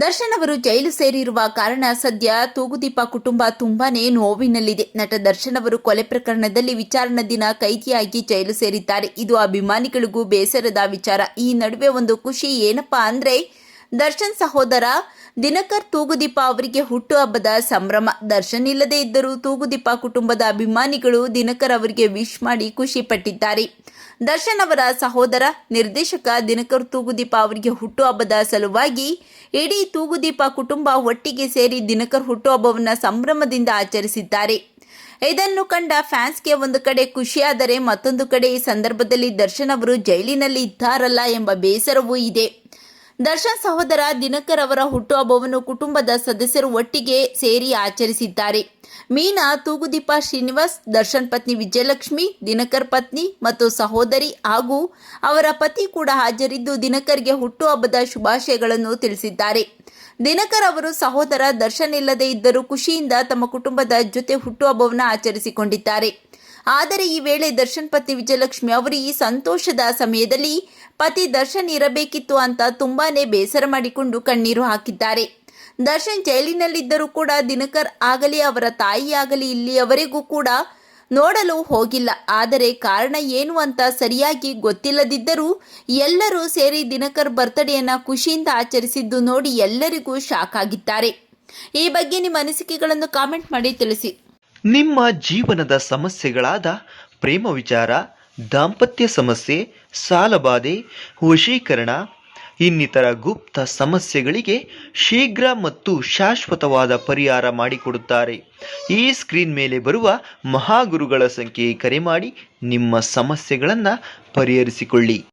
ದರ್ಶನ್ ಅವರು ಜೈಲು ಸೇರಿರುವ ಕಾರಣ ಸದ್ಯ ತೂಗುದೀಪ ಕುಟುಂಬ ತುಂಬಾನೇ ನೋವಿನಲ್ಲಿದೆ. ನಟ ದರ್ಶನ್ ಅವರು ಕೊಲೆ ಪ್ರಕರಣದಲ್ಲಿ ವಿಚಾರಣಾ ದಿನ ಕೈದಿಯಾಗಿ ಜೈಲು ಸೇರಿದ್ದಾರೆ. ಇದು ಅಭಿಮಾನಿಗಳಿಗೂ ಬೇಸರದ ವಿಚಾರ. ಈ ನಡುವೆ ಒಂದು ಖುಷಿ ಏನಪ್ಪಾ ಅಂದ್ರೆ ದರ್ಶನ್ ಸಹೋದರ ದಿನಕರ್ ತೂಗುದೀಪ ಅವರಿಗೆ ಹುಟ್ಟುಹಬ್ಬದ ಸಂಭ್ರಮ. ದರ್ಶನ್ ಇಲ್ಲದೆ ಇದ್ದರೂ ತೂಗುದೀಪ ಕುಟುಂಬದ ಅಭಿಮಾನಿಗಳು ದಿನಕರ್ ಅವರಿಗೆ ವಿಶ್ ಮಾಡಿ ಖುಷಿ ಪಟ್ಟಿದ್ದಾರೆ. ದರ್ಶನ್ ಅವರ ಸಹೋದರ ನಿರ್ದೇಶಕ ದಿನಕರ್ ತೂಗುದೀಪ ಅವರಿಗೆ ಹುಟ್ಟುಹಬ್ಬದ ಸಲುವಾಗಿ ಇಡೀ ತೂಗುದೀಪ ಕುಟುಂಬ ಒಟ್ಟಿಗೆ ಸೇರಿ ದಿನಕರ್ ಹುಟ್ಟುಹಬ್ಬವನ್ನು ಸಂಭ್ರಮದಿಂದ ಆಚರಿಸಿದ್ದಾರೆ. ಇದನ್ನು ಕಂಡ ಫ್ಯಾನ್ಸ್ಗೆ ಒಂದು ಕಡೆ ಖುಷಿಯಾದರೆ ಮತ್ತೊಂದು ಕಡೆ ಈ ಸಂದರ್ಭದಲ್ಲಿ ದರ್ಶನ್ ಅವರು ಜೈಲಿನಲ್ಲಿ ಇದ್ದಾರಲ್ಲ ಎಂಬ ಬೇಸರವೂ ಇದೆ. ದರ್ಶನ್ ಸಹೋದರ ದಿನಕರ್ ಅವರ ಹುಟ್ಟುಹಬ್ಬವನ್ನು ಕುಟುಂಬದ ಸದಸ್ಯರು ಒಟ್ಟಿಗೆ ಸೇರಿ ಆಚರಿಸಿದ್ದಾರೆ. ಮೀನಾ, ತೂಗುದೀಪ ಶ್ರೀನಿವಾಸ್, ದರ್ಶನ್ ಪತ್ನಿ ವಿಜಯಲಕ್ಷ್ಮಿ, ದಿನಕರ್ ಪತ್ನಿ ಮತ್ತು ಸಹೋದರಿ ಹಾಗೂ ಅವರ ಪತಿ ಕೂಡ ಹಾಜರಿದ್ದು ದಿನಕರ್ಗೆ ಹುಟ್ಟುಹಬ್ಬದ ಶುಭಾಶಯಗಳನ್ನು ತಿಳಿಸಿದ್ದಾರೆ. ದಿನಕರ್ ಅವರು ಸಹೋದರ ದರ್ಶನ್ ಇಲ್ಲದೆ ಇದ್ದರೂ ಖುಷಿಯಿಂದ ತಮ್ಮ ಕುಟುಂಬದ ಜೊತೆ ಹುಟ್ಟುಹಬ್ಬವನ್ನು ಆಚರಿಸಿಕೊಂಡಿದ್ದಾರೆ. ಆದರೆ ಈ ವೇಳೆ ದರ್ಶನ್ ಪತ್ನಿ ವಿಜಯಲಕ್ಷ್ಮಿ ಅವರು ಈ ಸಂತೋಷದ ಸಮಯದಲ್ಲಿ ಪತಿ ದರ್ಶನ್ ಇರಬೇಕಿತ್ತು ಅಂತ ತುಂಬಾನೇ ಬೇಸರ ಮಾಡಿಕೊಂಡು ಕಣ್ಣೀರು ಹಾಕಿದ್ದಾರೆ. ದರ್ಶನ್ ಜೈಲಿನಲ್ಲಿದ್ದರೂ ಕೂಡ ದಿನಕರ್ ಆಗಲಿ ಅವರ ತಾಯಿ ಆಗಲಿ ಇಲ್ಲಿಯವರೆಗೂ ಕೂಡ ನೋಡಲು ಹೋಗಿಲ್ಲ. ಆದರೆ ಕಾರಣ ಏನು ಅಂತ ಸರಿಯಾಗಿ ಗೊತ್ತಿಲ್ಲದಿದ್ದರೂ ಎಲ್ಲರೂ ಸೇರಿ ದಿನಕರ್ ಬರ್ತ್ಡೇಯನ್ನು ಖುಷಿಯಿಂದ ಆಚರಿಸಿದ್ದು ನೋಡಿ ಎಲ್ಲರಿಗೂ ಶಾಕ್ ಆಗಿದ್ದಾರೆ. ಈ ಬಗ್ಗೆ ನಿಮ್ಮ ಅನಿಸಿಕೆಗಳನ್ನು ಕಾಮೆಂಟ್ ಮಾಡಿ ತಿಳಿಸಿ. ನಿಮ್ಮ ಜೀವನದ ಸಮಸ್ಯೆಗಳಾದ ಪ್ರೇಮ ವಿಚಾರ, ದಾಂಪತ್ಯ ಸಮಸ್ಯೆ, ಸಾಲಬಾಧೆ, ವಶೀಕರಣ ಇನ್ನಿತರ ಗುಪ್ತ ಸಮಸ್ಯೆಗಳಿಗೆ ಶೀಘ್ರ ಮತ್ತು ಶಾಶ್ವತವಾದ ಪರಿಹಾರ ಮಾಡಿಕೊಡುತ್ತಾರೆ. ಈ ಸ್ಕ್ರೀನ್ ಮೇಲೆ ಬರುವ ಮಹಾಗುರುಗಳ ಸಂಖ್ಯೆಗೆ ಕರೆ ಮಾಡಿ ನಿಮ್ಮ ಸಮಸ್ಯೆಗಳನ್ನು ಪರಿಹರಿಸಿಕೊಳ್ಳಿ.